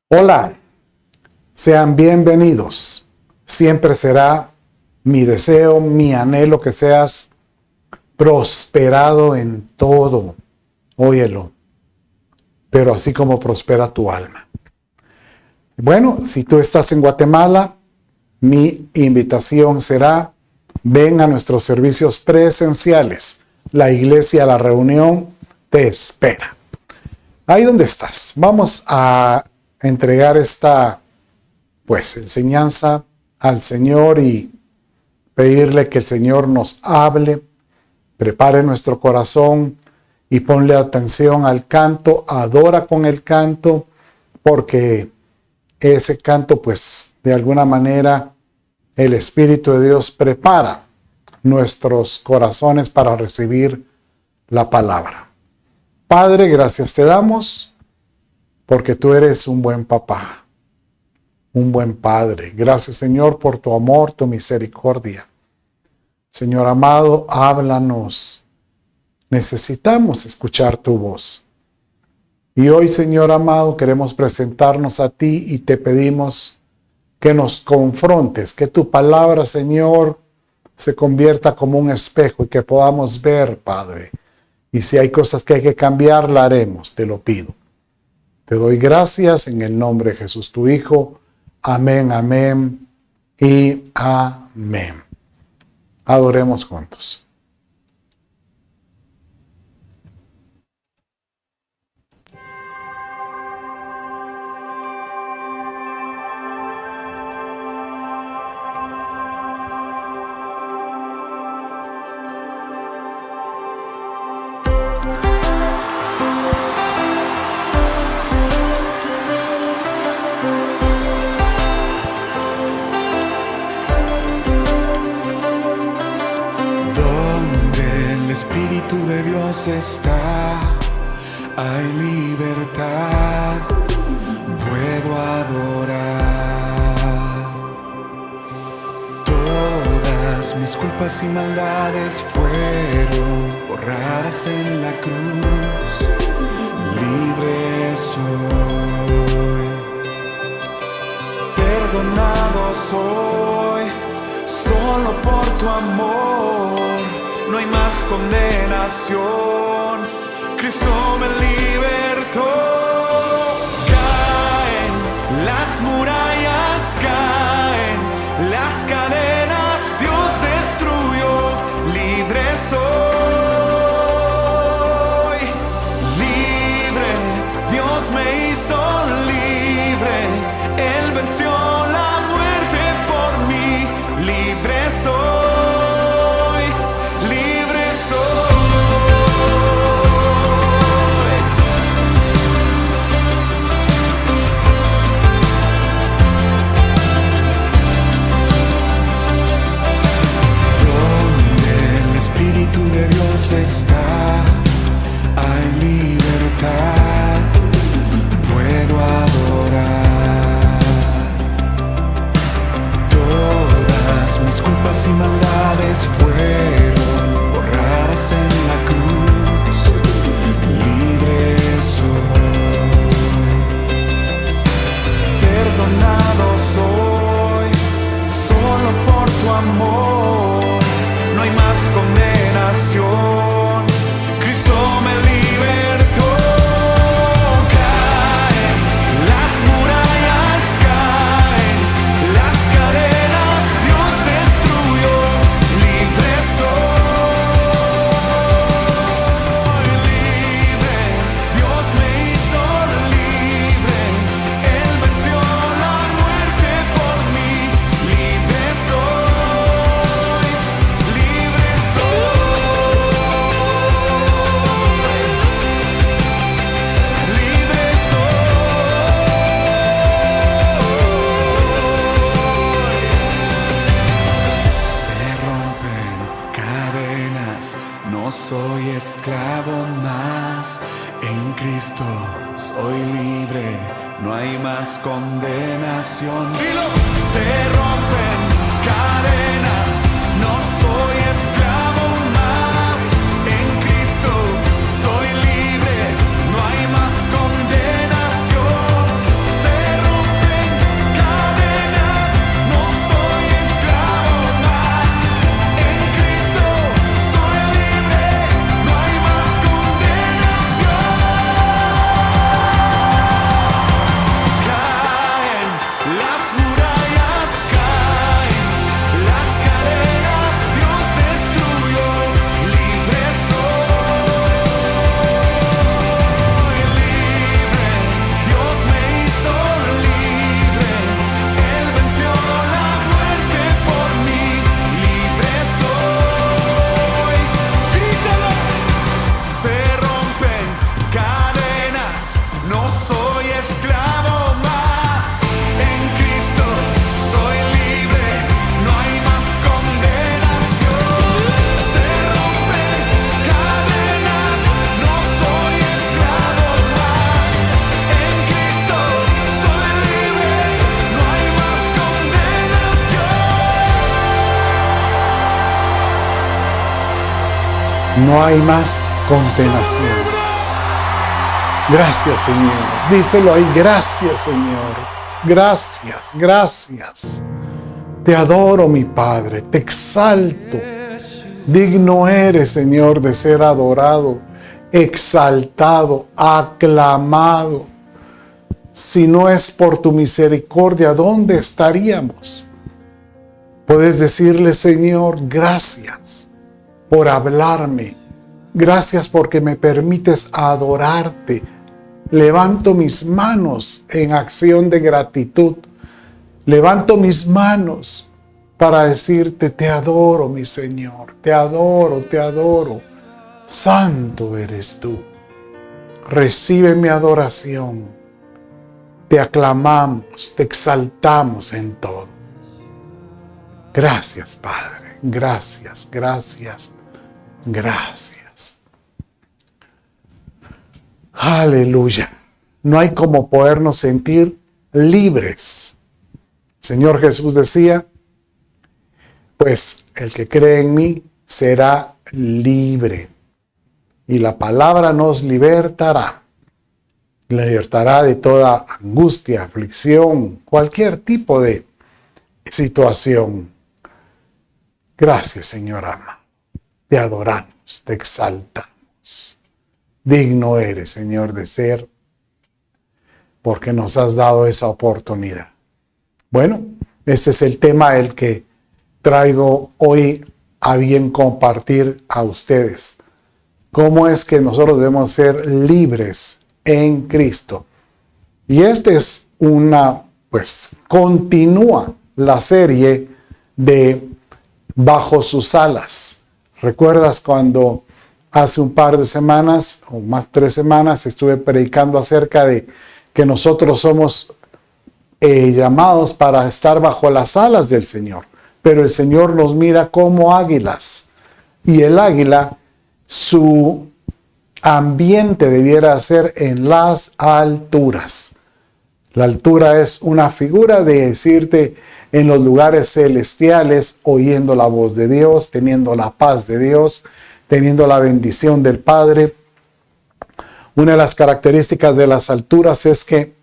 Hola, sean bienvenidos. Siempre será mi deseo, mi anhelo que seas prosperado en todo. Óyelo, pero así como prospera tu alma. Bueno, si tú estás en Guatemala, mi invitación será: ven a nuestros servicios presenciales. La iglesia La Reunión te espera. Ahí donde estás, vamos a entregar esta enseñanza al Señor y pedirle que el Señor nos hable, prepare nuestro corazón y ponle atención al canto, adora con el canto, porque ese canto, de alguna manera, el Espíritu de Dios prepara nuestros corazones para recibir la palabra. Padre, gracias te damos, porque tú eres un buen papá, un buen padre. Gracias, Señor, por tu amor, tu misericordia. Señor amado, háblanos. Necesitamos escuchar tu voz. Y hoy, Señor amado, queremos presentarnos a ti y te pedimos que nos confrontes, que tu palabra, Señor, se convierta como un espejo y que podamos ver, Padre. Y si hay cosas que hay que cambiar, la haremos, te lo pido. Te doy gracias en el nombre de Jesús, tu Hijo. Amén, amén y amén. Adoremos juntos. De Dios está, hay libertad, puedo adorar. Todas mis culpas y maldades fueron borradas en la cruz. Libre soy, perdonado soy, solo por tu amor. No hay más condenación, Cristo me libertó. Caen las murallas, caen las cadenas, Dios destruyó, libre soy. Libre, Dios me hizo libre, Él venció la muerte por mí, libre soy. Está, hay libertad, puedo adorar. Todas mis culpas y maldades fueron borradas en la cruz. Libre soy, perdonado soy, solo por tu amor. No hay más condenación, Cristo me libertó. Caen las murallas, caen las cadenas, Dios destruyó, libre soy. Libre, Dios me hizo libre, Él venció la muerte por mí, libre soy. Libre soy esclavo más, en Cristo soy libre, no hay más condenación. Dilo. Se rompen cadenas, no soy esclavo más, en Cristo soy libre, no hay más condenación. Se no hay más condenación. Gracias, Señor. Díselo ahí, gracias, Señor. Gracias, gracias. Te adoro, mi Padre, te exalto. Digno eres, Señor, de ser adorado, exaltado, aclamado. Si no es por tu misericordia, ¿dónde estaríamos? Puedes decirle, Señor, gracias por hablarme. Gracias porque me permites adorarte. Levanto mis manos en acción de gratitud. Levanto mis manos para decirte, te adoro, mi Señor. Te adoro, te adoro. Santo eres tú. Recibe mi adoración. Te aclamamos, te exaltamos en todo. Gracias, Padre. Gracias, gracias, gracias. Aleluya. No hay como podernos sentir libres. Señor Jesús decía, pues el que cree en mí será libre. Y la palabra nos libertará. Libertará de toda angustia, aflicción, cualquier tipo de situación. Gracias, Señor amado. Te adoramos, te exaltamos. Digno eres, Señor, de ser, porque nos has dado esa oportunidad. Bueno, este es el tema el que traigo hoy a bien compartir a ustedes. ¿Cómo es que nosotros debemos ser libres en Cristo? Y es continúa la serie de Bajo sus alas. ¿Recuerdas cuando hace un par de semanas, o más 3 semanas, estuve predicando acerca de que nosotros somos llamados para estar bajo las alas del Señor? Pero el Señor nos mira como águilas. Y el águila, su ambiente debiera ser en las alturas. La altura es una figura de decirte en los lugares celestiales, oyendo la voz de Dios, teniendo la paz de Dios, teniendo la bendición del Padre. Una de las características de las alturas es que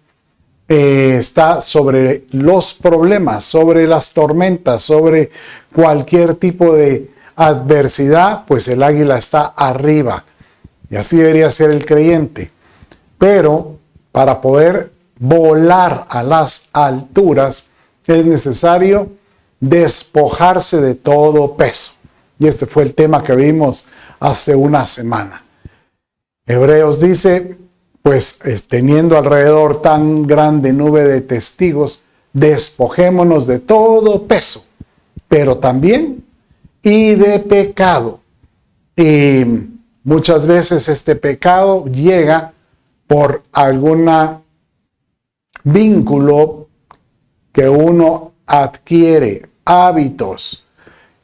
está sobre los problemas, sobre las tormentas, sobre cualquier tipo de adversidad, pues el águila está arriba. Y así debería ser el creyente. Pero para poder volar a las alturas es necesario despojarse de todo peso. Y este fue el tema que vimos hace una semana. Hebreos dice, pues teniendo alrededor tan grande nube de testigos, despojémonos de todo peso, pero también y de pecado. Y muchas veces este pecado llega por algún vínculo que uno adquiere, hábitos.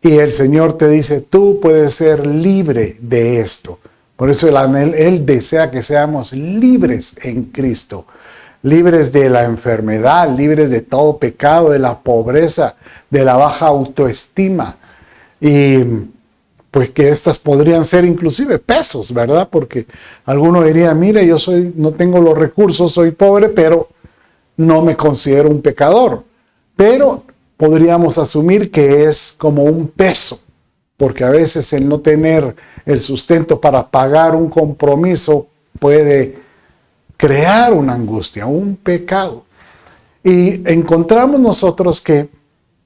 Y el Señor te dice, tú puedes ser libre de esto. Por eso Él desea que seamos libres en Cristo. Libres de la enfermedad, libres de todo pecado, de la pobreza, de la baja autoestima. Y pues que estas podrían ser inclusive pesos, ¿verdad? Porque alguno diría, mire, yo no tengo los recursos, soy pobre, pero no me considero un pecador. Pero podríamos asumir que es como un peso, porque a veces el no tener el sustento para pagar un compromiso puede crear una angustia, un pecado. Y encontramos nosotros que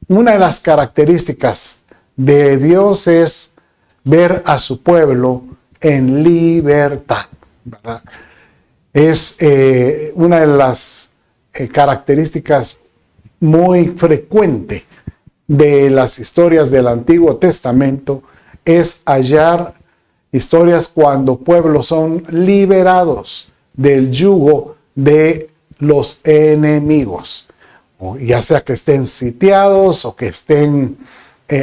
una de las características de Dios es ver a su pueblo en libertad, ¿verdad? Es una de las características muy frecuente de las historias del Antiguo Testamento, es hallar historias cuando pueblos son liberados del yugo de los enemigos, ya sea que estén sitiados o que estén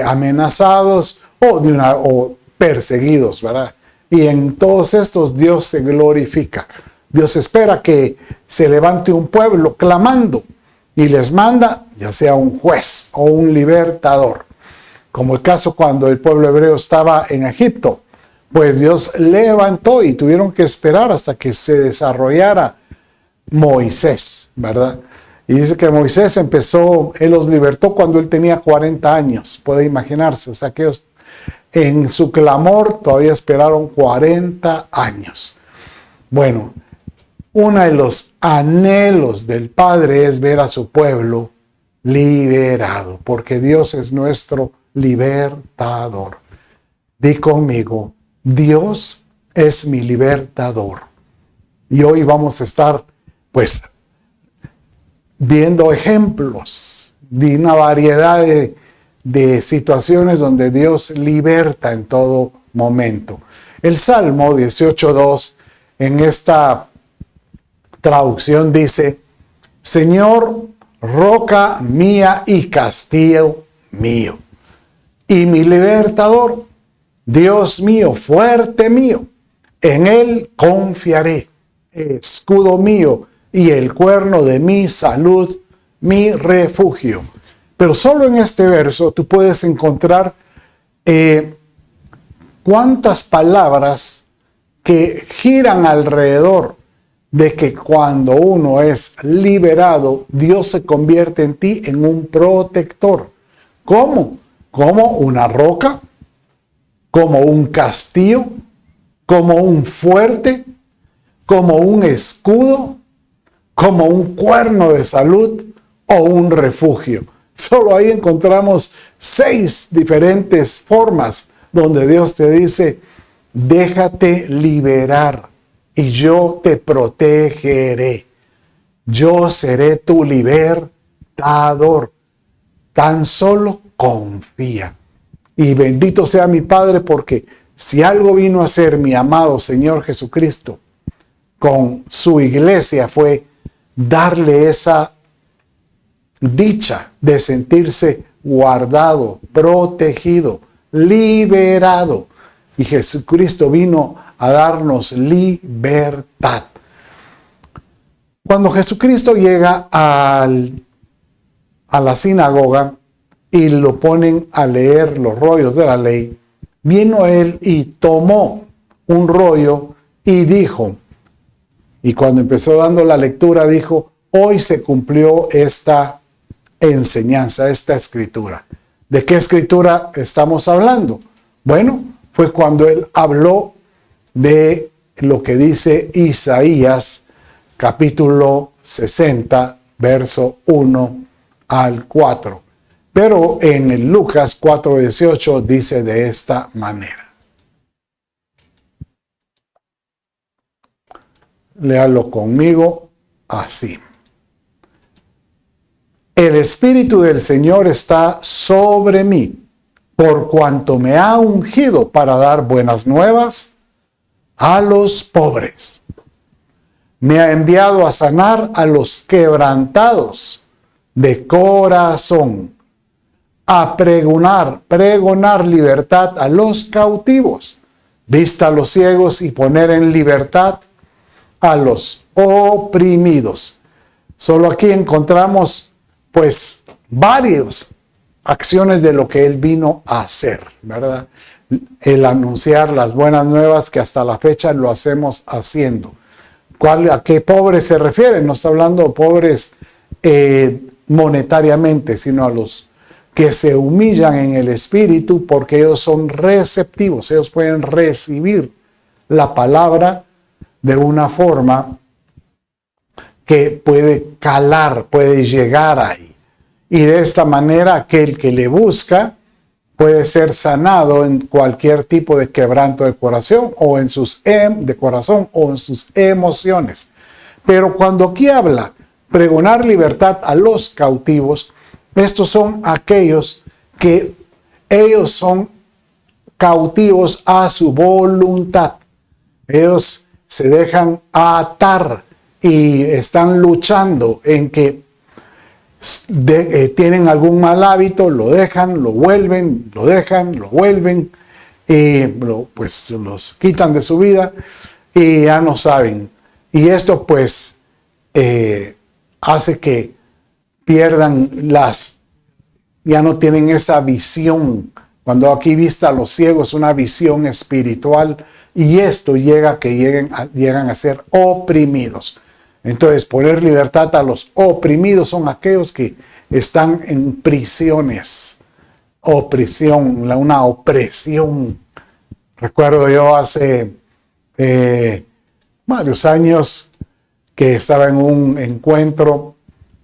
amenazados o perseguidos, ¿verdad? Y en todos estos Dios se glorifica. Dios espera que se levante un pueblo clamando y les manda ya sea un juez o un libertador. Como el caso cuando el pueblo hebreo estaba en Egipto, pues Dios levantó y tuvieron que esperar hasta que se desarrollara Moisés, ¿verdad? Y dice que Moisés él los libertó cuando él tenía 40 años, puede imaginarse, o sea que ellos en su clamor todavía esperaron 40 años. Bueno, uno de los anhelos del Padre es ver a su pueblo liberado, porque Dios es nuestro libertador. Di conmigo, Dios es mi libertador. Y hoy vamos a estar, pues, viendo ejemplos de una variedad de situaciones donde Dios liberta en todo momento. El Salmo 18:2 en esta traducción dice: Señor, roca mía y castillo mío, y mi libertador, Dios mío, fuerte mío, en él confiaré, escudo mío y el cuerno de mi salud, mi refugio. Pero solo en este verso tú puedes encontrar cuántas palabras que giran alrededor de que cuando uno es liberado, Dios se convierte en ti en un protector. ¿Cómo? Como una roca, como un castillo, como un fuerte, como un escudo, como un cuerno de salud o un refugio. Solo ahí encontramos 6 diferentes formas donde Dios te dice: déjate liberar y yo te protegeré. Yo seré tu libertador. Tan solo confía. Y bendito sea mi Padre, porque si algo vino a hacer mi amado Señor Jesucristo con su iglesia fue darle esa dicha de sentirse guardado, protegido, liberado. Y Jesucristo vino a darnos libertad. Cuando Jesucristo llega a la sinagoga y lo ponen a leer los rollos de la ley, vino él y tomó un rollo y dijo, y cuando empezó dando la lectura dijo: hoy se cumplió esta enseñanza, esta escritura. ¿De qué escritura estamos hablando? Bueno, fue cuando él habló de lo que dice Isaías, capítulo 60, verso 1 al 4. Pero en el Lucas 4:18 dice de esta manera. Léalo conmigo así. El Espíritu del Señor está sobre mí, por cuanto me ha ungido para dar buenas nuevas a los pobres. Me ha enviado a sanar a los quebrantados de corazón, a pregonar libertad a los cautivos, vista a los ciegos y poner en libertad a los oprimidos. Solo aquí encontramos pues varias acciones de lo que él vino a hacer, ¿verdad? El anunciar las buenas nuevas que hasta la fecha lo hacemos haciendo. ¿A qué pobres se refiere? No está hablando de pobres monetariamente, sino a los que se humillan en el espíritu, porque ellos son receptivos, ellos pueden recibir la palabra de una forma que puede calar, puede llegar ahí. Y de esta manera aquel que le busca puede ser sanado en cualquier tipo de quebranto de corazón o en sus emociones. Pero cuando aquí habla pregonar libertad a los cautivos, estos son aquellos que ellos son cautivos a su voluntad. Ellos se dejan atar y están luchando en que tienen algún mal hábito, lo dejan, lo vuelven, lo dejan, lo vuelven, pues los quitan de su vida y ya no saben. Y esto pues hace que pierdan ya no tienen esa visión Cuando aquí vista a los ciegos, una visión espiritual, y esto llegan a ser oprimidos. Entonces, poner libertad a los oprimidos son aquellos que están en prisiones. Una opresión. Recuerdo yo hace varios años que estaba en un encuentro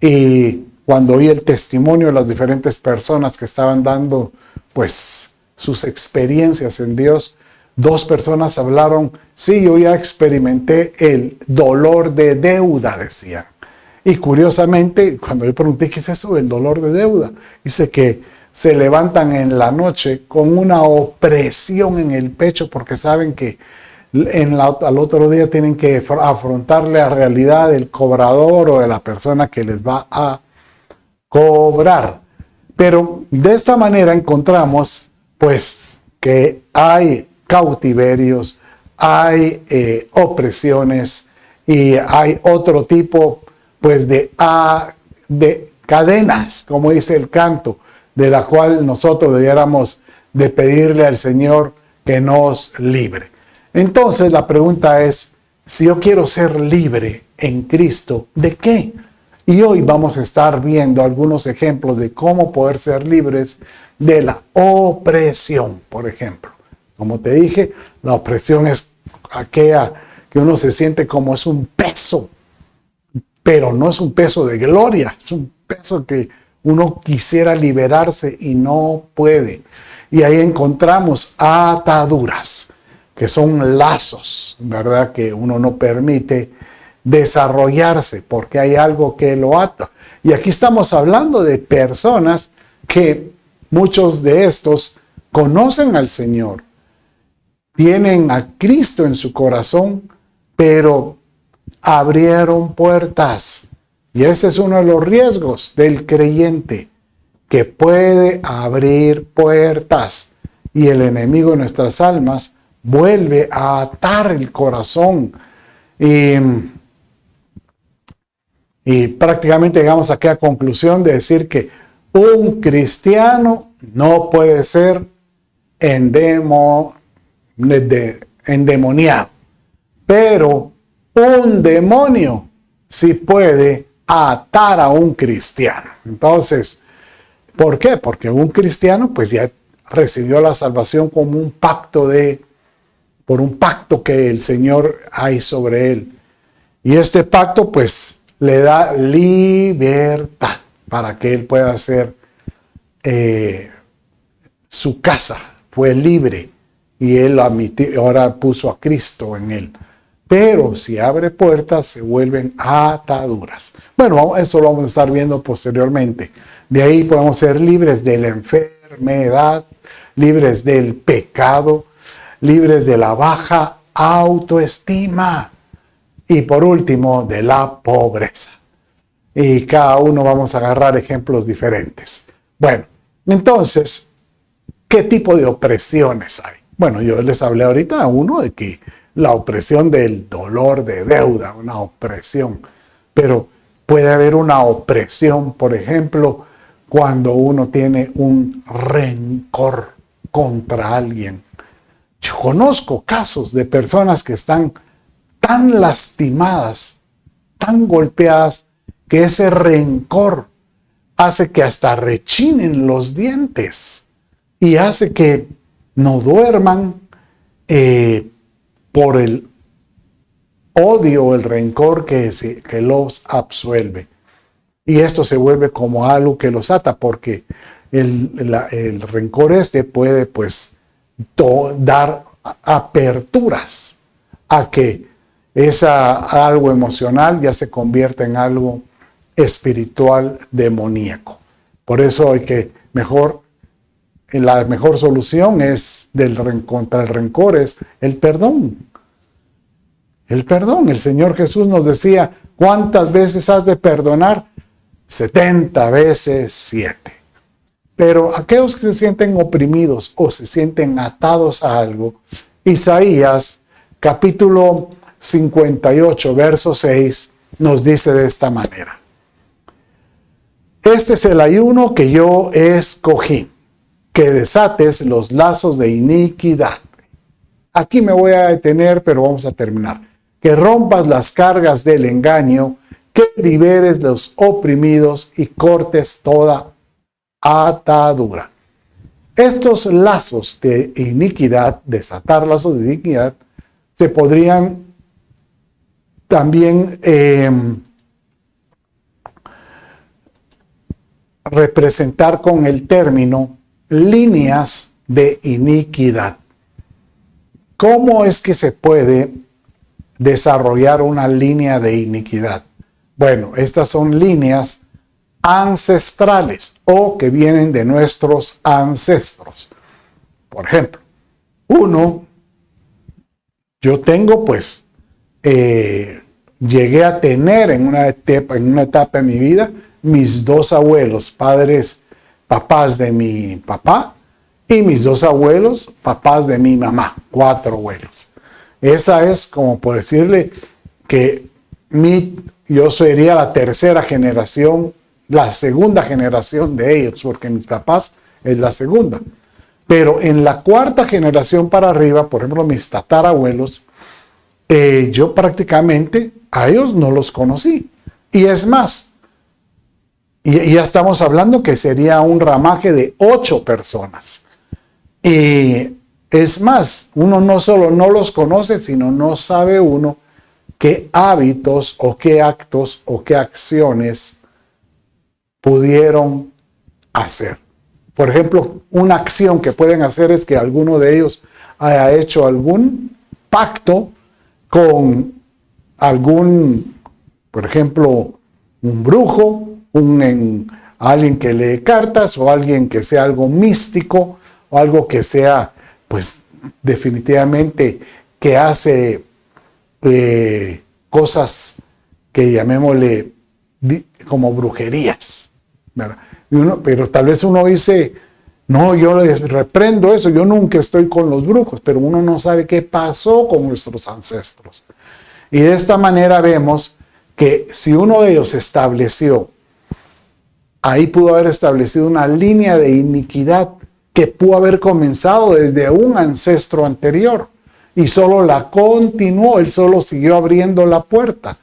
y cuando oí el testimonio de las diferentes personas que estaban dando pues sus experiencias en Dios, 2 personas hablaron, sí, yo ya experimenté el dolor de deuda, decían. Y curiosamente, cuando yo pregunté, ¿qué es eso del dolor de deuda? Dice que se levantan en la noche con una opresión en el pecho porque saben que al otro día tienen que afrontar la realidad del cobrador o de la persona que les va a cobrar. Pero de esta manera encontramos pues que hay cautiverios, hay opresiones y hay otro tipo pues de cadenas, como dice el canto, de la cual nosotros debiéramos de pedirle al Señor que nos libre. Entonces la pregunta es, si yo quiero ser libre en Cristo, ¿de qué? Y hoy vamos a estar viendo algunos ejemplos de cómo poder ser libres de la opresión, por ejemplo. Como te dije, la opresión es aquella que uno se siente como es un peso, pero no es un peso de gloria, es un peso que uno quisiera liberarse y no puede. Y ahí encontramos ataduras, que son lazos, ¿verdad? Que uno no permite desarrollarse porque hay algo que lo ata. Y aquí estamos hablando de personas que muchos de estos conocen al Señor, tienen a Cristo en su corazón, pero abrieron puertas. Y ese es uno de los riesgos del creyente, que puede abrir puertas. Y el enemigo de nuestras almas vuelve a atar el corazón. Y prácticamente llegamos aquí a conclusión de decir que un cristiano no puede ser endemoniado, pero un demonio sí puede atar a un cristiano. Entonces, ¿por qué? Porque un cristiano pues ya recibió la salvación como por un pacto que el Señor hay sobre él. Y este pacto pues le da libertad para que él pueda hacer su casa. Fue libre y él admitió, ahora puso a Cristo en él. Pero si abre puertas, se vuelven ataduras. Bueno, eso lo vamos a estar viendo posteriormente. De ahí podemos ser libres de la enfermedad, libres del pecado, libres de la baja autoestima y por último de la pobreza. Y cada uno vamos a agarrar ejemplos diferentes. Bueno, entonces, ¿qué tipo de opresiones hay? Bueno, yo les hablé ahorita a uno de que la opresión del dolor de deuda, una opresión. Pero puede haber una opresión, por ejemplo, cuando uno tiene un rencor contra alguien. Yo conozco casos de personas que están tan lastimadas, tan golpeadas, que ese rencor hace que hasta rechinen los dientes y hace que no duerman por el odio o el rencor que los absuelve. Y esto se vuelve como algo que los ata, porque el rencor puede pues dar aperturas a que algo emocional ya se convierta en algo espiritual demoníaco. Por eso la mejor solución contra el rencor es el perdón. El perdón. El Señor Jesús nos decía, ¿cuántas veces has de perdonar? 70 veces 7. Pero aquellos que se sienten oprimidos o se sienten atados a algo, Isaías capítulo 58, verso 6, nos dice de esta manera: este es el ayuno que yo escogí, que desates los lazos de iniquidad. Aquí me voy a detener, pero vamos a terminar. Que rompas las cargas del engaño, que liberes los oprimidos y cortes toda atadura. Estos lazos de iniquidad, desatar lazos de iniquidad, se podrían también representar con el término líneas de iniquidad. ¿Cómo es que se puede desarrollar una línea de iniquidad? Bueno, estas son líneas ancestrales o que vienen de nuestros ancestros. Por ejemplo, yo tengo llegué a tener en una etapa de mi vida mis dos abuelos, papás de mi papá, y mis dos abuelos, papás de mi mamá, 4 abuelos. Esa es como por decirle que yo sería la tercera generación, la segunda generación de ellos, porque mis papás es la segunda. Pero en la 4ª generación para arriba, por ejemplo, mis tatarabuelos, yo prácticamente a ellos no los conocí. Y es más, y ya estamos hablando que sería un ramaje de 8 personas. Y es más, uno no solo no los conoce, sino no sabe uno qué hábitos o qué actos o qué acciones pudieron hacer. Por ejemplo, una acción que pueden hacer es que alguno de ellos haya hecho algún pacto con por ejemplo, un brujo, alguien que lee cartas o alguien que sea algo místico o algo que sea, pues, definitivamente que hace cosas que llamémosle como brujerías, ¿verdad? Pero tal vez uno dice, no, yo les reprendo eso, yo nunca estoy con los brujos, pero uno no sabe qué pasó con nuestros ancestros. Y de esta manera vemos que si uno de ellos ahí pudo haber establecido una línea de iniquidad que pudo haber comenzado desde un ancestro anterior y solo la continuó, él solo siguió abriendo la puerta.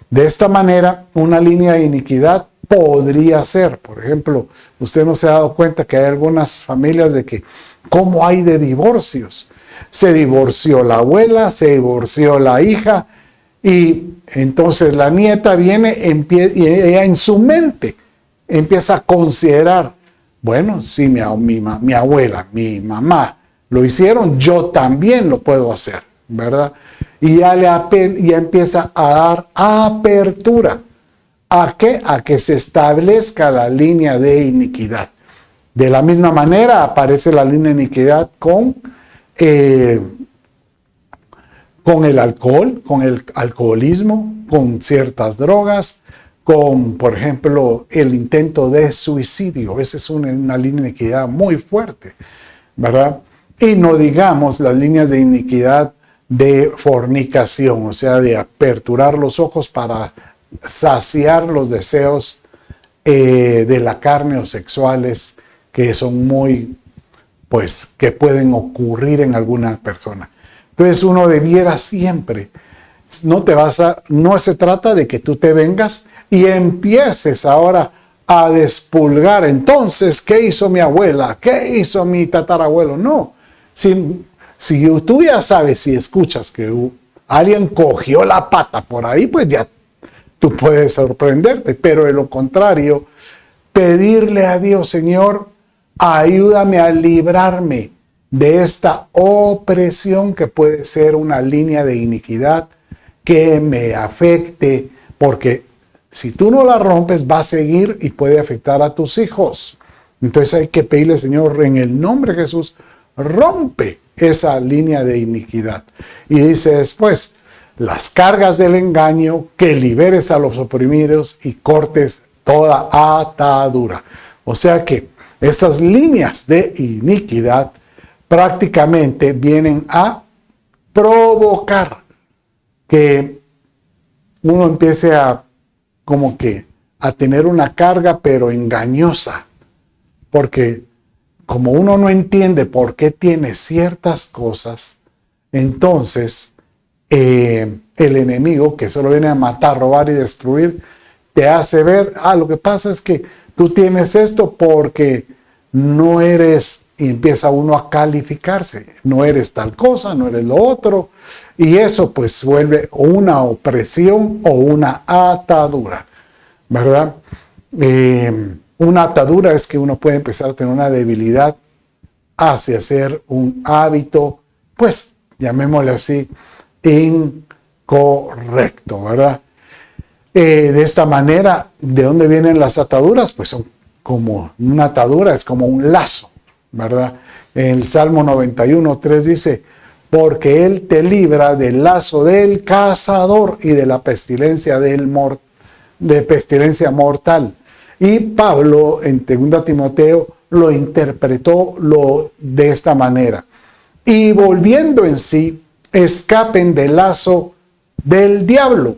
De esta manera, una línea de iniquidad podría ser, por ejemplo, usted no se ha dado cuenta que hay algunas familias de que, ¿cómo hay de divorcios? Se divorció la abuela, se divorció la hija, y entonces la nieta viene y ella en su mente empieza a considerar, bueno, si mi abuela, mi mamá lo hicieron, yo también lo puedo hacer, ¿verdad? Y ya empieza a dar apertura. ¿A qué? A que se establezca la línea de iniquidad. De la misma manera aparece la línea de iniquidad con el alcohol, con el alcoholismo, con ciertas drogas, con, por ejemplo, el intento de suicidio. Esa es una línea de iniquidad muy fuerte, ¿verdad? Y no digamos las líneas de iniquidad de fornicación, o sea, de aperturar los ojos para saciar los deseos de la carne o sexuales que son que pueden ocurrir en alguna persona. Entonces uno debiera siempre, no se trata de que tú te vengas y empieces ahora a despulgar. Entonces, ¿qué hizo mi abuela? ¿Qué hizo mi tatarabuelo? No. Si tú ya sabes, si escuchas que alguien cogió la pata por ahí, pues ya tú puedes sorprenderte. Pero de lo contrario, pedirle a Dios, Señor, ayúdame a librarme de esta opresión que puede ser una línea de iniquidad que me afecte, porque si tú no la rompes va a seguir y puede afectar a tus hijos. Entonces hay que pedirle, Señor, en el nombre de Jesús, rompe esa línea de iniquidad. Y dice después, las cargas del engaño, que liberes a los oprimidos y cortes toda atadura. O sea que estas líneas de iniquidad prácticamente vienen a provocar que uno empiece a tener una carga pero engañosa, porque como uno no entiende por qué tiene ciertas cosas, entonces el enemigo, que solo viene a matar, robar y destruir, te hace ver, lo que pasa es que tú tienes esto porque no eres, y empieza uno a calificarse, no eres tal cosa, no eres lo otro, y eso pues vuelve una opresión o una atadura, ¿verdad? Una atadura es que uno puede empezar a tener una debilidad hacia hacer un hábito, pues llamémosle así, incorrecto, ¿verdad? De esta manera, ¿de dónde vienen las ataduras? Pues son como una atadura, es como un lazo, ¿verdad? En el Salmo 91:3 dice, porque Él te libra del lazo del cazador y de la pestilencia pestilencia mortal. Y Pablo en 2 Timoteo lo interpretó de esta manera. Y volviendo en sí, escapen del lazo del diablo,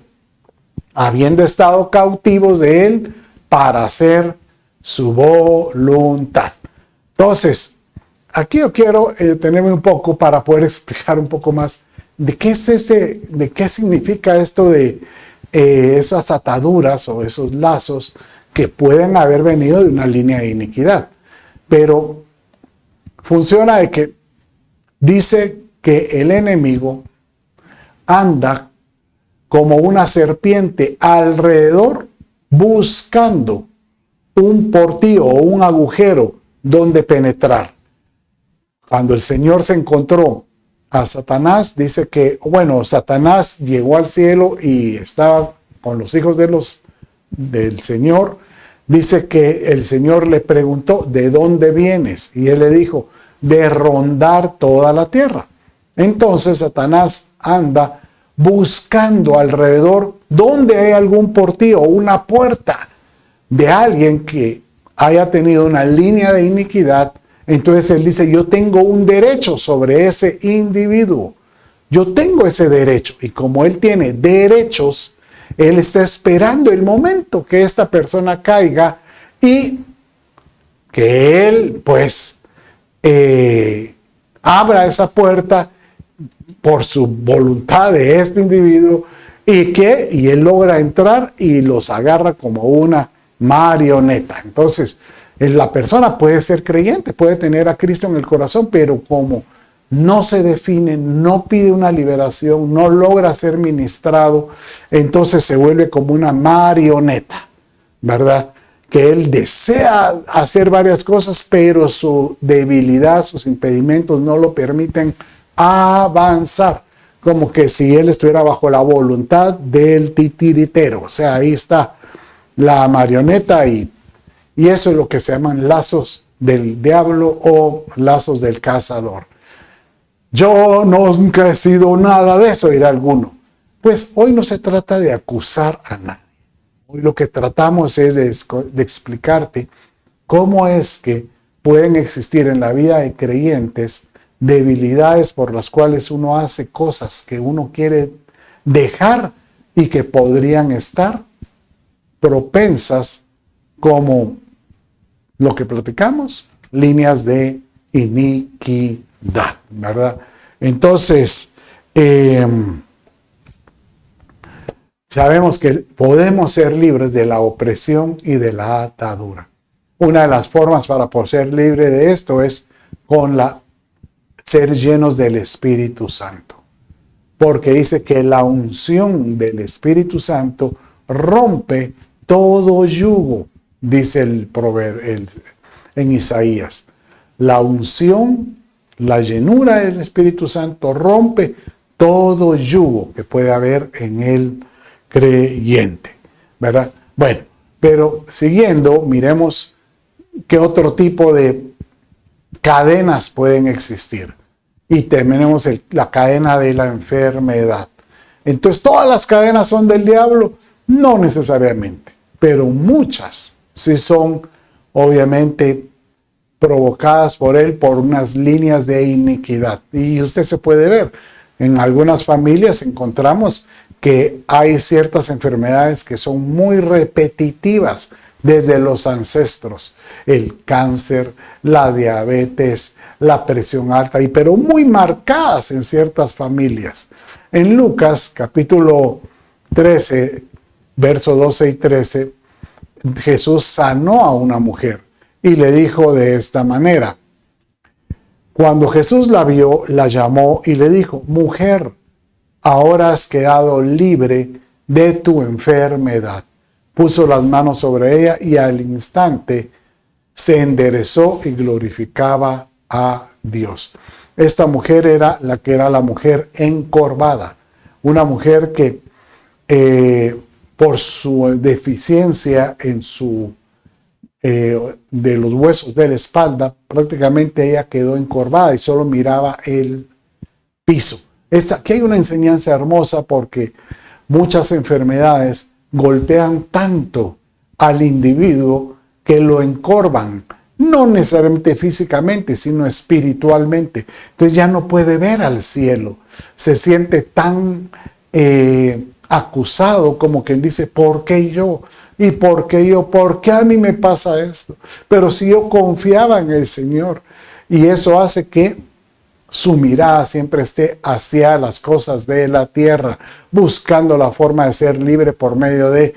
habiendo estado cautivos de él para hacer su voluntad. Entonces, aquí yo quiero detenerme un poco para poder explicar un poco más de qué significa esto de esas ataduras o esos lazos que pueden haber venido de una línea de iniquidad. Pero funciona de que dice que el enemigo anda como una serpiente alrededor buscando un portillo o un agujero donde penetrar. Cuando el Señor se encontró a Satanás, dice que, Satanás llegó al cielo y estaba con los hijos del Señor. Dice que el Señor le preguntó, ¿de dónde vienes? Y él le dijo, de rondar toda la tierra. Entonces Satanás anda buscando alrededor donde hay algún portillo o una puerta de alguien que haya tenido una línea de iniquidad. Entonces él dice, yo tengo un derecho sobre ese individuo. Yo tengo ese derecho. Y como él tiene derechos, él está esperando el momento que esta persona caiga y que él pues abra esa puerta por su voluntad de este individuo y él logra entrar y los agarra como una marioneta. Entonces, la persona puede ser creyente, puede tener a Cristo en el corazón, pero como no se define, no pide una liberación, no logra ser ministrado, entonces se vuelve como una marioneta, ¿verdad? Que él desea hacer varias cosas, pero su debilidad, sus impedimentos no lo permiten avanzar, como que si él estuviera bajo la voluntad del titiritero. O sea, ahí está la marioneta y eso es lo que se llaman lazos del diablo o lazos del cazador. Yo nunca he sido nada de eso, dirá alguno. Pues hoy no se trata de acusar a nadie. Hoy lo que tratamos es de explicarte cómo es que pueden existir en la vida de creyentes debilidades por las cuales uno hace cosas que uno quiere dejar y que podrían estar propensas, como lo que platicamos, líneas de iniquidad, ¿verdad? Entonces, sabemos que podemos ser libres de la opresión y de la atadura. Una de las formas para poder ser libre de esto es ser llenos del Espíritu Santo. Porque dice que la unción del Espíritu Santo rompe todo yugo, dice el proverbio en Isaías. La unción, la llenura del Espíritu Santo rompe todo yugo que puede haber en el creyente, ¿verdad? Bueno, pero siguiendo, miremos qué otro tipo de cadenas pueden existir. Y tenemos la cadena de la enfermedad. Entonces, ¿todas las cadenas son del diablo? No necesariamente, pero muchas sí son obviamente provocadas por él por unas líneas de iniquidad. Y usted se puede ver, en algunas familias encontramos que hay ciertas enfermedades que son muy repetitivas, desde los ancestros, el cáncer, la diabetes, la presión alta, pero muy marcadas en ciertas familias. En Lucas capítulo 13, versos 12 y 13, Jesús sanó a una mujer y le dijo de esta manera. Cuando Jesús la vio, la llamó y le dijo: mujer, ahora has quedado libre de tu enfermedad. Puso las manos sobre ella y al instante se enderezó y glorificaba a Dios. Esta mujer era la mujer encorvada, una mujer que por su deficiencia en de los huesos de la espalda, prácticamente ella quedó encorvada y solo miraba el piso. Aquí hay una enseñanza hermosa porque muchas enfermedades golpean tanto al individuo que lo encorvan, no necesariamente físicamente, sino espiritualmente. Entonces ya no puede ver al cielo, se siente tan acusado, como quien dice: ¿por qué yo? ¿Y por qué yo? ¿Por qué a mí me pasa esto? Pero si yo confiaba en el Señor, y eso hace que su mirada siempre esté hacia las cosas de la tierra, buscando la forma de ser libre por medio de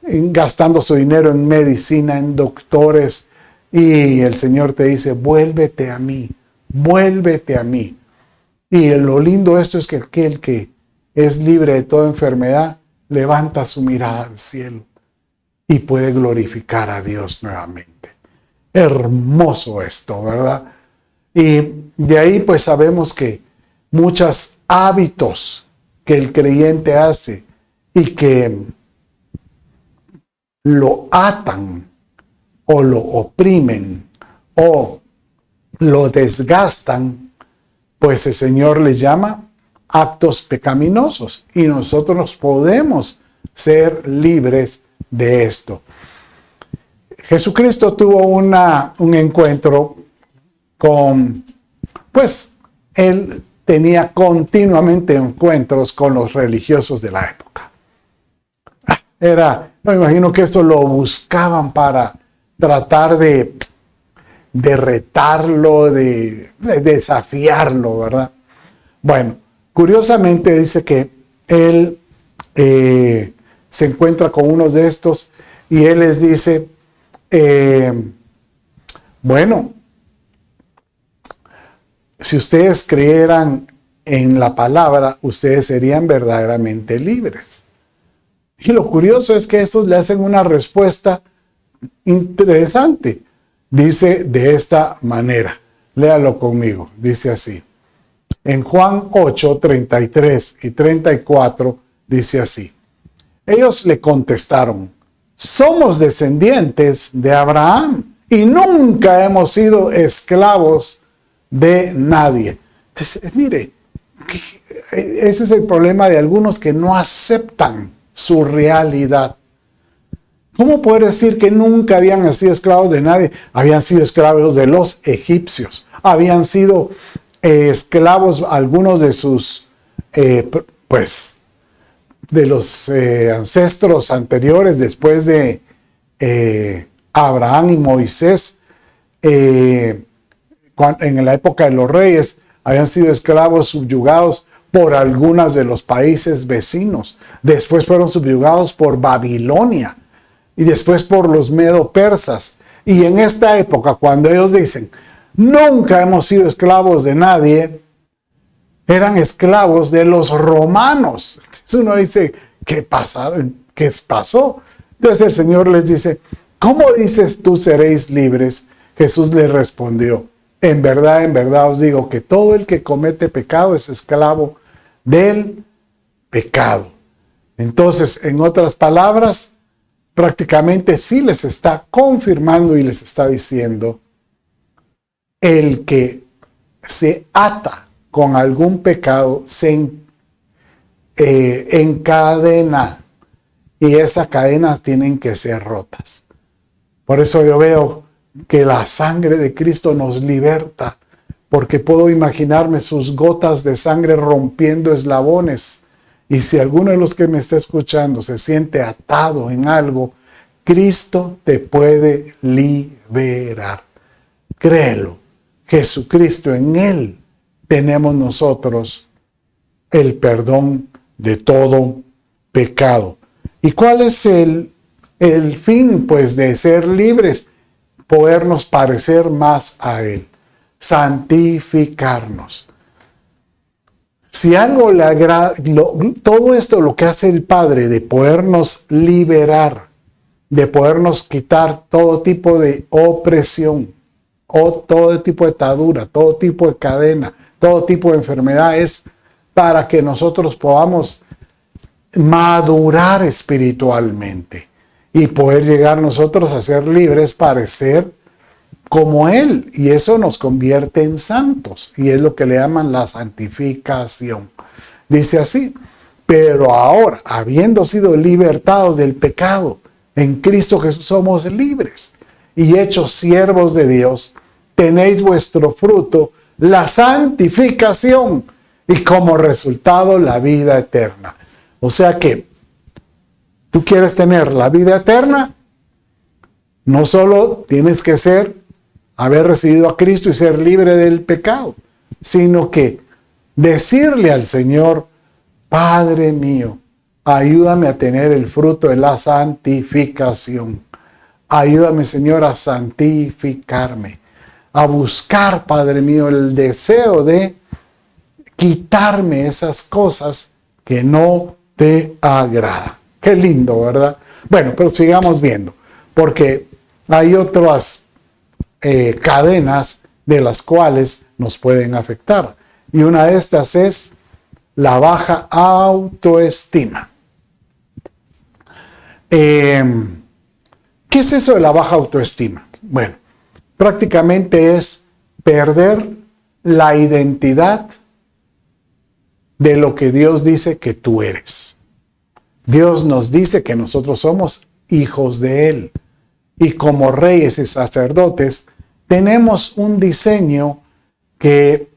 gastando su dinero en medicina, en doctores. Y el Señor te dice: vuélvete a mí, vuélvete a mí. Y lo lindo de esto es que aquel que es libre de toda enfermedad levanta su mirada al cielo y puede glorificar a Dios nuevamente. Hermoso esto, ¿verdad? Y de ahí pues sabemos que muchos hábitos que el creyente hace y que lo atan o lo oprimen o lo desgastan, pues el Señor les llama actos pecaminosos y nosotros podemos ser libres de esto. Jesucristo tuvo un encuentro él tenía continuamente encuentros con los religiosos de la época. Me imagino que esto lo buscaban para tratar de retarlo, de desafiarlo, ¿verdad? Bueno, curiosamente dice que él se encuentra con uno de estos y él les dice, si ustedes creyeran en la palabra, ustedes serían verdaderamente libres. Y lo curioso es que estos le hacen una respuesta interesante. Dice de esta manera, léalo conmigo, dice así. En Juan 8, 33 y 34 dice así. Ellos le contestaron: somos descendientes de Abraham y nunca hemos sido esclavos de nadie. Entonces, mire, ese es el problema de algunos que no aceptan su realidad. ¿Cómo poder decir que nunca habían sido esclavos de nadie? Habían sido esclavos de los egipcios, habían sido esclavos algunos de sus, de los ancestros anteriores, después de Abraham y Moisés, en la época de los reyes, habían sido esclavos subyugados por algunos de los países vecinos. Después fueron subyugados por Babilonia y después por los medo-persas. Y en esta época, cuando ellos dicen, nunca hemos sido esclavos de nadie, eran esclavos de los romanos. Entonces uno dice, ¿qué pasaron? ¿Qué pasó? Entonces el Señor les dice, ¿cómo dices tú seréis libres? Jesús les respondió, en verdad os digo que todo el que comete pecado es esclavo del pecado. Entonces, en otras palabras, prácticamente sí les está confirmando y les está diciendo, el que se ata con algún pecado se encadena y esas cadenas tienen que ser rotas. Por eso yo veo que la sangre de Cristo nos liberta, porque puedo imaginarme sus gotas de sangre rompiendo eslabones. Y si alguno de los que me está escuchando se siente atado en algo, Cristo te puede liberar. Créelo. Jesucristo, en Él tenemos nosotros el perdón de todo pecado. ¿Y cuál es el fin, pues, de ser libres? Podernos parecer más a Él. Santificarnos. Si algo le agrada, todo esto lo que hace el Padre de podernos liberar, de podernos quitar todo tipo de opresión, o todo tipo de atadura, todo tipo de cadena, todo tipo de enfermedad, es para que nosotros podamos madurar espiritualmente y poder llegar nosotros a ser libres para ser como Él, y eso nos convierte en santos, y es lo que le llaman la santificación. Dice así: pero ahora, habiendo sido libertados del pecado, en Cristo Jesús somos libres y hechos siervos de Dios, tenéis vuestro fruto, la santificación, y como resultado la vida eterna. O sea que, tú quieres tener la vida eterna, no solo tienes que haber recibido a Cristo y ser libre del pecado, sino que decirle al Señor: Padre mío, ayúdame a tener el fruto de la santificación. Ayúdame, Señor, a santificarme, a buscar, Padre mío, el deseo de quitarme esas cosas que no te agradan. Qué lindo, ¿verdad? Bueno, pero sigamos viendo, porque hay otras cadenas de las cuales nos pueden afectar. Y una de estas es la baja autoestima. ¿Qué es eso de la baja autoestima? Bueno, prácticamente es perder la identidad de lo que Dios dice que tú eres. Dios nos dice que nosotros somos hijos de Él. Y como reyes y sacerdotes, tenemos un diseño que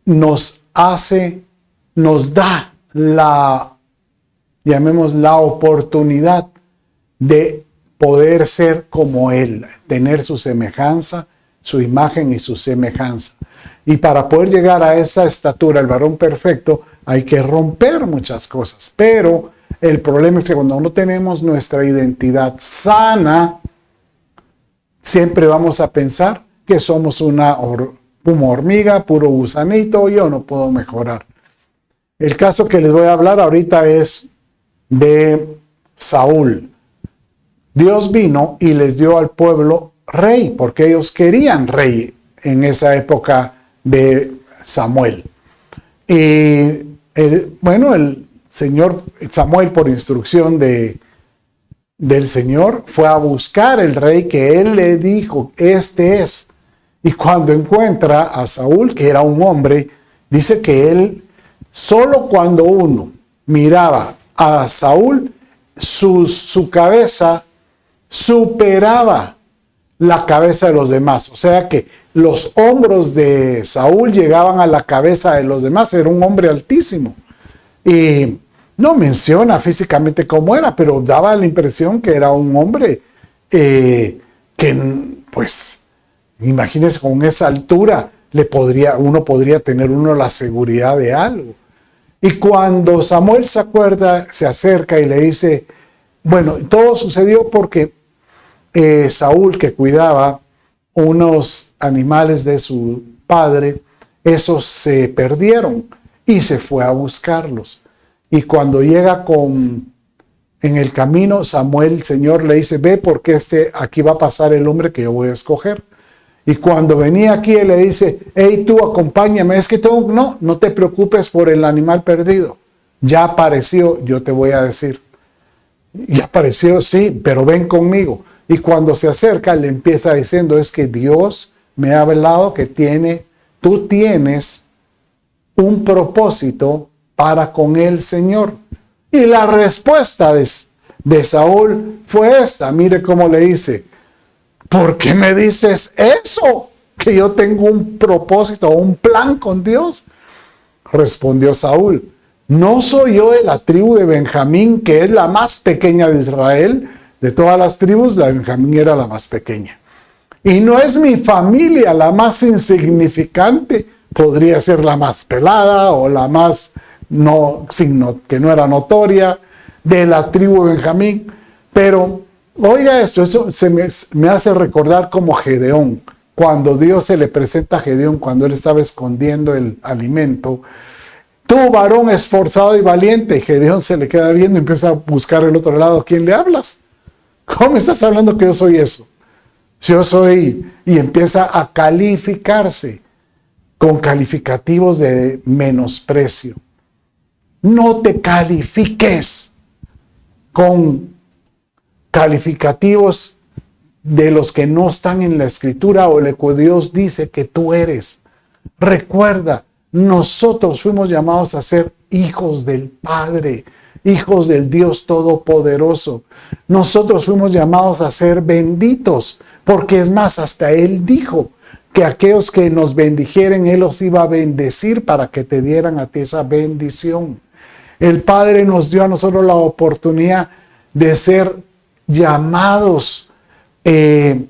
nos da la oportunidad de poder ser como Él, tener su semejanza, su imagen y su semejanza. Y para poder llegar a esa estatura, el varón perfecto, hay que romper muchas cosas. Pero el problema es que cuando no tenemos nuestra identidad sana, siempre vamos a pensar que somos una hormiga, puro gusanito, yo no puedo mejorar. El caso que les voy a hablar ahorita es de Saúl. Dios vino y les dio al pueblo rey, porque ellos querían rey en esa época de Samuel. Y el Señor Samuel, por instrucción del Señor, fue a buscar el rey que él le dijo: este es. Y cuando encuentra a Saúl, que era un hombre, dice que él, solo cuando uno miraba a Saúl, su cabeza superaba la cabeza de los demás. O sea que los hombros de Saúl llegaban a la cabeza de los demás. Era un hombre altísimo. Y no menciona físicamente cómo era, pero daba la impresión que era un hombre que, pues, imagínense, con esa altura uno podría tener la seguridad de algo. Y cuando Samuel se acuerda, se acerca y le dice, bueno, todo sucedió porque Saúl, que cuidaba unos animales de su padre, esos se perdieron y se fue a buscarlos. Y cuando llega en el camino, Samuel, el Señor le dice: ve, porque aquí va a pasar el hombre que yo voy a escoger. Y cuando venía aquí, él le dice: hey, tú acompáñame, es que no te preocupes por el animal perdido. Ya apareció, yo te voy a decir. Ya apareció, sí, pero ven conmigo. Y cuando se acerca, le empieza diciendo: es que Dios me ha hablado que tú tienes un propósito para con el Señor. Y la respuesta de Saúl fue esta. Mire cómo le dice: ¿por qué me dices eso? Que yo tengo un propósito, un plan con Dios. Respondió Saúl: ¿no soy yo de la tribu de Benjamín, que es la más pequeña de Israel? De todas las tribus, la de Benjamín era la más pequeña. Y no es mi familia la más insignificante, podría ser la más pelada o la más que no era notoria de la tribu de Benjamín. Pero oiga esto, eso me hace recordar como Gedeón. Cuando Dios se le presenta a Gedeón, cuando él estaba escondiendo el alimento, tú varón esforzado y valiente, Gedeón se le queda viendo y empieza a buscar el otro lado. ¿A quién le hablas? ¿Cómo estás hablando que yo soy eso? Yo soy, y empieza a calificarse con calificativos de menosprecio. No te califiques con calificativos de los que no están en la escritura o lo que Dios dice que tú eres. Recuerda, nosotros fuimos llamados a ser hijos del Padre, hijos del Dios Todopoderoso. Nosotros fuimos llamados a ser benditos, porque es más, hasta Él dijo que aquellos que nos bendijeren, Él los iba a bendecir para que te dieran a ti esa bendición. El Padre nos dio a nosotros la oportunidad de ser llamados, de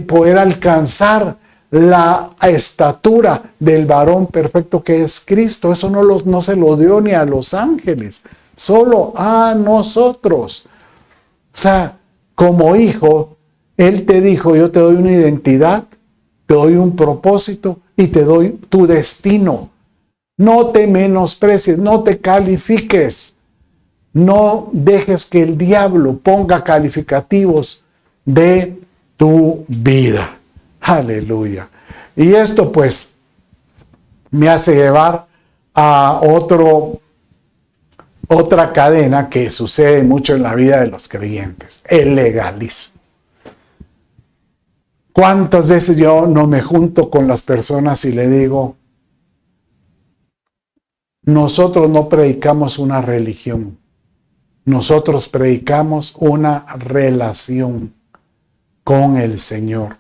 poder alcanzar la estatura del varón perfecto que es Cristo. Eso no se lo dio ni a los ángeles, solo a nosotros. O sea, como hijo, Él te dijo, yo te doy una identidad, te doy un propósito y te doy tu destino. No te menosprecies, no te califiques. No dejes que el diablo ponga calificativos de tu vida. Aleluya. Y esto pues me hace llevar a otra cadena que sucede mucho en la vida de los creyentes, el legalismo. ¿Cuántas veces yo no me junto con las personas y le digo, nosotros no predicamos una religión, nosotros predicamos una relación con el Señor?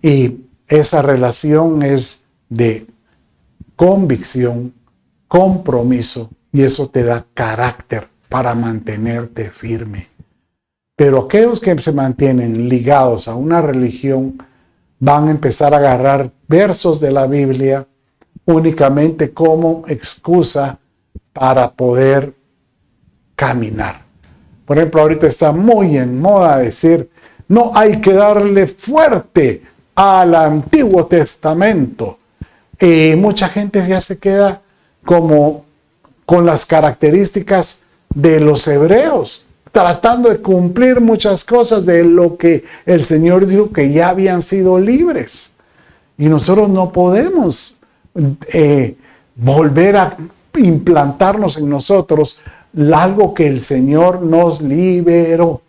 Y esa relación es de convicción, compromiso, y eso te da carácter para mantenerte firme. Pero aquellos que se mantienen ligados a una religión van a empezar a agarrar versos de la Biblia únicamente como excusa para poder caminar. Por ejemplo, ahorita está muy en moda decir, no hay que darle fuerte al Antiguo Testamento. Y mucha gente ya se queda como con las características de los hebreos, tratando de cumplir muchas cosas de lo que el Señor dijo que ya habían sido libres. Y nosotros no podemos volver a implantarnos en nosotros algo que el Señor nos liberó.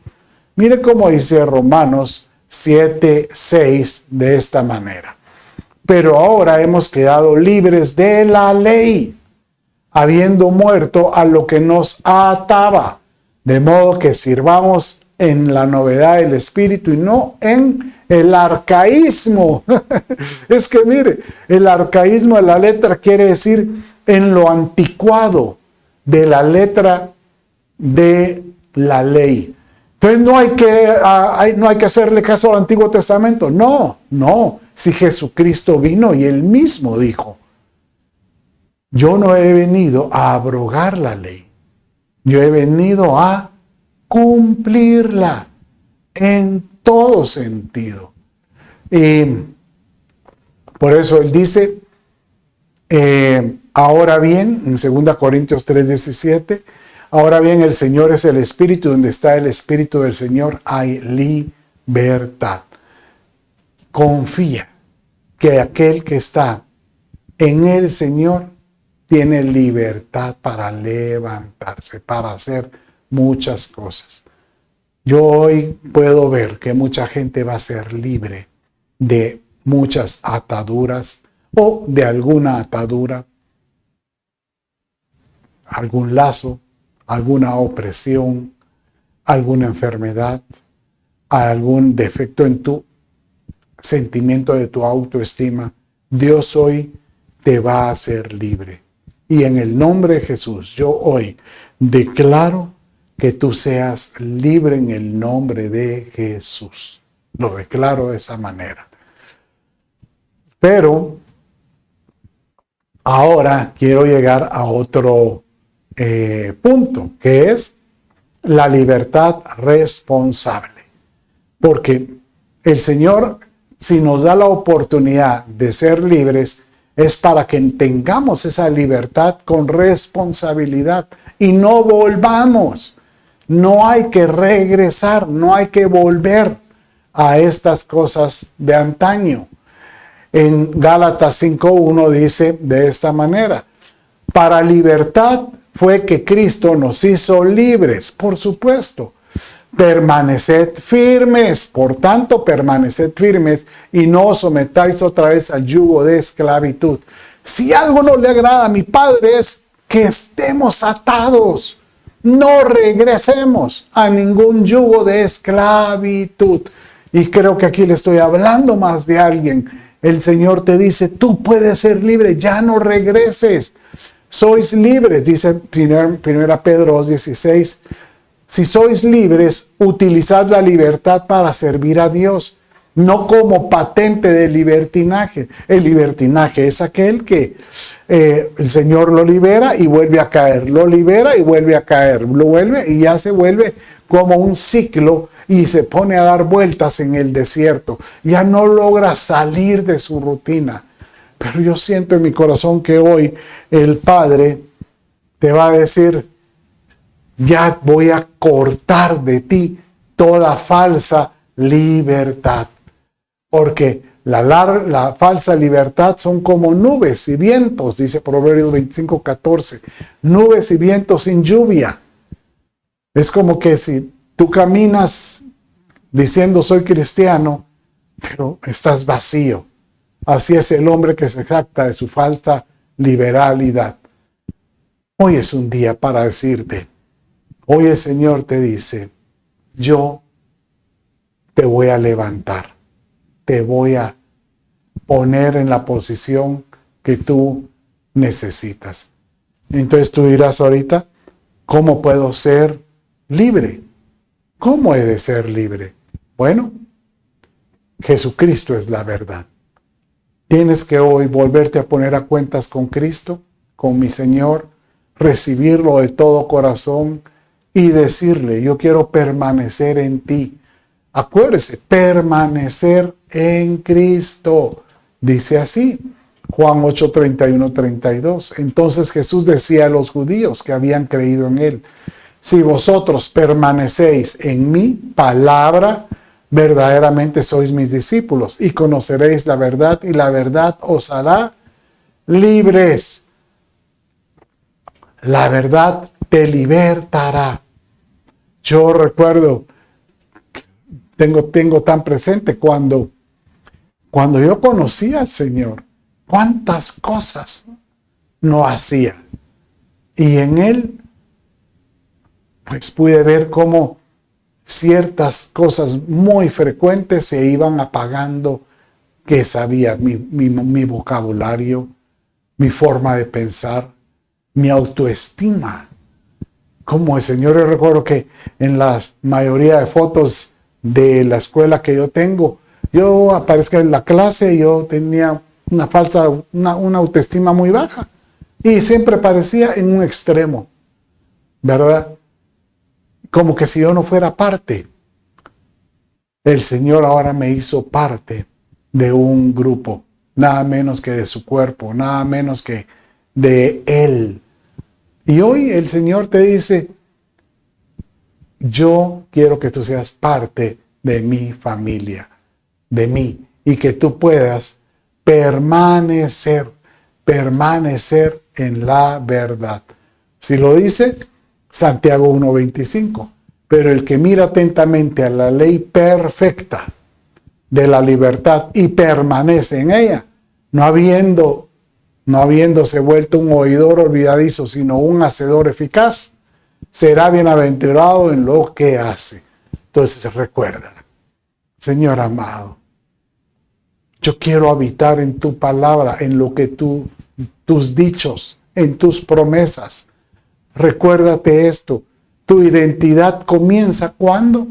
Mire cómo dice Romanos 7:6 de esta manera. Pero ahora hemos quedado libres de la ley, habiendo muerto a lo que nos ataba, de modo que sirvamos en la novedad del Espíritu y no en el arcaísmo. Es que mire, el arcaísmo de la letra quiere decir en lo anticuado de la letra de la ley. Entonces no hay que hacerle caso al Antiguo Testamento. No. Si Jesucristo vino y Él mismo dijo, yo no he venido a abrogar la ley. Yo he venido a cumplirla en todo sentido. Y por eso Él dice, ahora bien, en 2 Corintios 3:17, ahora bien el Señor es el Espíritu, donde está el Espíritu del Señor hay libertad. Confía que aquel que está en el Señor tiene libertad para levantarse, para hacer muchas cosas. Yo hoy puedo ver que mucha gente va a ser libre de muchas ataduras o de alguna atadura, algún lazo, alguna opresión, alguna enfermedad, algún defecto en tu sentimiento de tu autoestima. Dios hoy te va a hacer libre. Y en el nombre de Jesús, yo hoy declaro que tú seas libre en el nombre de Jesús. Lo declaro de esa manera. Pero ahora quiero llegar a otro punto, que es la libertad responsable. Porque el Señor, si nos da la oportunidad de ser libres, es para que tengamos esa libertad con responsabilidad y no volvamos. No hay que regresar, no hay que volver a estas cosas de antaño. En Gálatas 5:1 dice de esta manera: para libertad fue que Cristo nos hizo libres. Por supuesto, permaneced firmes. Por tanto, permaneced firmes y no os sometáis otra vez al yugo de esclavitud. Si algo no le agrada a mi Padre es que estemos atados. No regresemos a ningún yugo de esclavitud. Y creo que aquí le estoy hablando más de alguien. El Señor te dice, tú puedes ser libre, ya no regreses. Sois libres, dice 1 Pedro 2:16. Si sois libres, utilizad la libertad para servir a Dios, no como patente de libertinaje. El libertinaje es aquel que el Señor lo libera y vuelve a caer, lo libera y vuelve a caer, lo vuelve y ya se vuelve como un ciclo y se pone a dar vueltas en el desierto. Ya no logra salir de su rutina. Pero yo siento en mi corazón que hoy el Padre te va a decir, ya voy a cortar de ti toda falsa libertad. Porque la falsa libertad son como nubes y vientos, dice Proverbios 25:14. Nubes y vientos sin lluvia. Es como que si tú caminas diciendo soy cristiano, pero estás vacío. Así es el hombre que se jacta de su falsa liberalidad. Hoy es un día para decirte, hoy el Señor te dice, yo te voy a levantar, te voy a poner en la posición que tú necesitas. Entonces tú dirás ahorita, ¿cómo puedo ser libre? ¿Cómo he de ser libre? Bueno, Jesucristo es la verdad. Tienes que hoy volverte a poner a cuentas con Cristo, con mi Señor, recibirlo de todo corazón y decirle, yo quiero permanecer en ti. Acuérdese, permanecer en Cristo. Dice así, Juan 8:31-32. Entonces Jesús decía a los judíos que habían creído en él, si vosotros permanecéis en mi palabra, verdaderamente sois mis discípulos y conoceréis la verdad y la verdad os hará libres. La verdad te libertará. Yo recuerdo, tengo tan presente cuando yo conocí al Señor, cuántas cosas no hacía. Y en Él, pues pude ver cómo ciertas cosas muy frecuentes se iban apagando, que sabía mi vocabulario, mi forma de pensar, mi autoestima. Como el Señor, yo recuerdo que en la mayoría de fotos de la escuela que yo tengo, yo aparezco en la clase, yo tenía una autoestima muy baja y siempre parecía en un extremo, ¿verdad? Como que si yo no fuera parte. El Señor ahora me hizo parte de un grupo, nada menos que de su cuerpo, nada menos que de Él. Y hoy el Señor te dice, yo quiero que tú seas parte de mi familia, de mí, y que tú puedas permanecer en la verdad. Si lo dice Santiago 1:25, pero el que mira atentamente a la ley perfecta de la libertad y permanece en ella, no habiéndose vuelto un oidor olvidadizo, sino un hacedor eficaz, será bienaventurado en lo que hace. Entonces recuerda, Señor amado, yo quiero habitar en tu palabra, en lo que tus dichos, en tus promesas. Recuérdate esto, Tu identidad comienza cuando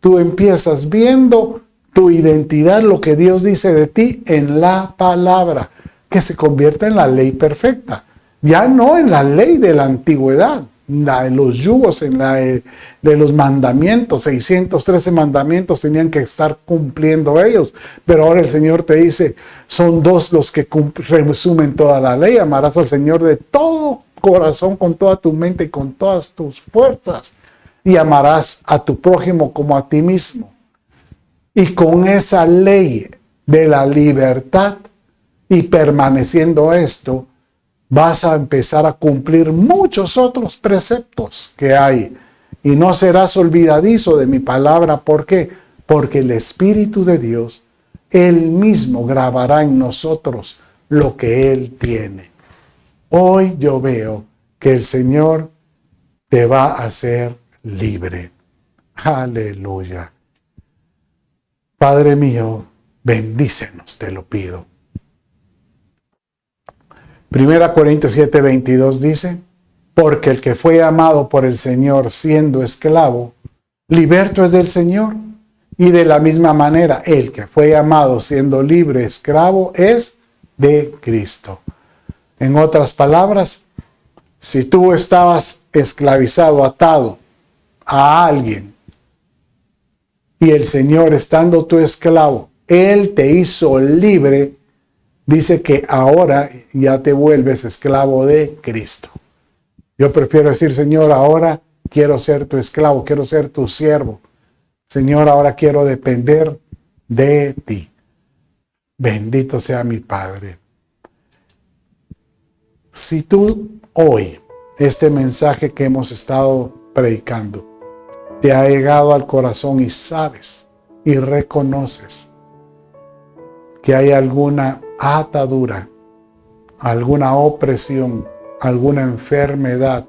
tú empiezas viendo tu identidad, lo que Dios dice de ti en la palabra, que se convierte en la ley perfecta. Ya no en la ley de la antigüedad, en los yugos, en la de los mandamientos, 613 mandamientos tenían que estar cumpliendo ellos. Pero ahora el Señor te dice, son dos los que resumen toda la ley. Amarás al Señor de todo corazón, con toda tu mente y con todas tus fuerzas. Y amarás a tu prójimo como a ti mismo. Y con esa ley de la libertad y permaneciendo esto, vas a empezar a cumplir muchos otros preceptos que hay. Y no serás olvidadizo de mi palabra. ¿Por qué? Porque el Espíritu de Dios, Él mismo grabará en nosotros lo que Él tiene. Hoy yo veo que el Señor te va a hacer libre. Aleluya. Padre mío, bendícenos, te lo pido. 1 Corintios 7:22 dice, porque el que fue amado por el Señor siendo esclavo, liberto es del Señor. Y de la misma manera, el que fue amado siendo libre, esclavo, es de Cristo. En otras palabras, si tú estabas esclavizado, atado a alguien, y el Señor, estando tu esclavo, Él te hizo libre, dice que ahora ya te vuelves esclavo de Cristo. Yo prefiero decir, Señor, ahora quiero ser tu esclavo, quiero ser tu siervo. Señor, ahora quiero depender de ti. Bendito sea mi Padre. Si tú hoy, este mensaje que hemos estado predicando, te ha llegado al corazón y sabes y reconoces que hay alguna atadura, alguna opresión, alguna enfermedad,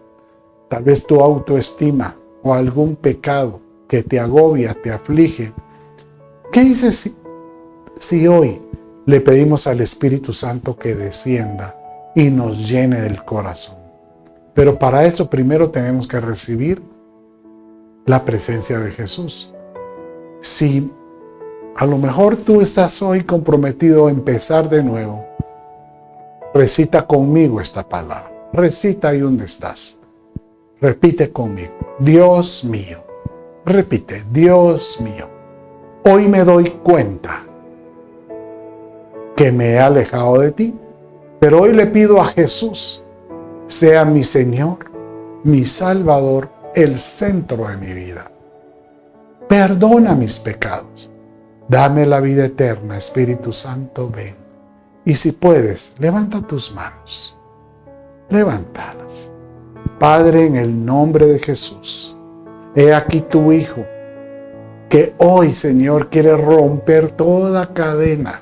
tal vez tu autoestima o algún pecado que te agobia, te aflige, ¿qué dices si hoy le pedimos al Espíritu Santo que descienda y nos llene del corazón? Pero para eso primero tenemos que recibir la presencia de Jesús. Si a lo mejor tú estás hoy comprometido a empezar de nuevo, recita conmigo esta palabra. Recita ahí donde estás. Repite conmigo. Dios mío. Repite. Dios mío. Hoy me doy cuenta que me he alejado de ti, pero hoy le pido a Jesús, sea mi Señor, mi Salvador, el centro de mi vida. Perdona mis pecados. Dame la vida eterna, Espíritu Santo, ven. Y si puedes, levanta tus manos. Levántalas. Padre, en el nombre de Jesús, he aquí tu Hijo, que hoy, Señor, quiere romper toda cadena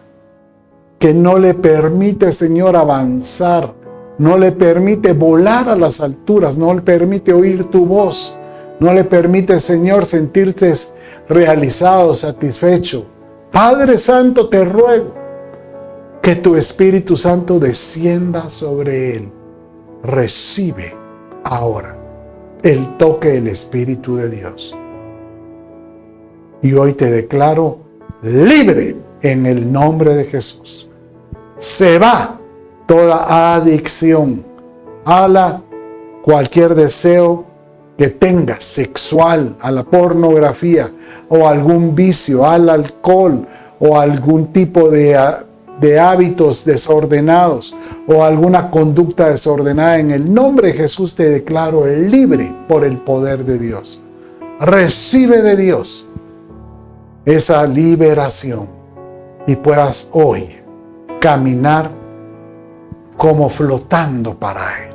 que no le permite, Señor, avanzar, no le permite volar a las alturas, no le permite oír tu voz, no le permite, Señor, sentirte realizado, satisfecho. Padre Santo, te ruego que tu Espíritu Santo descienda sobre él. Recibe ahora el toque del Espíritu de Dios. Y hoy te declaro libre en el nombre de Jesús. Se va toda adicción a cualquier deseo que tengas sexual, a la pornografía o algún vicio, al alcohol o algún tipo de hábitos desordenados o alguna conducta desordenada. En el nombre de Jesús te declaro libre por el poder de Dios. Recibe de Dios esa liberación y puedas hoy caminar como flotando para Él.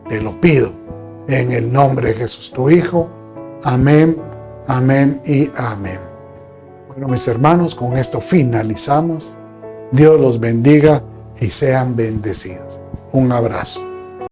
Te lo pido en el nombre de Jesús, tu Hijo. Amén, amén y amén. Bueno, mis hermanos, con esto finalizamos. Dios los bendiga y sean bendecidos. Un abrazo.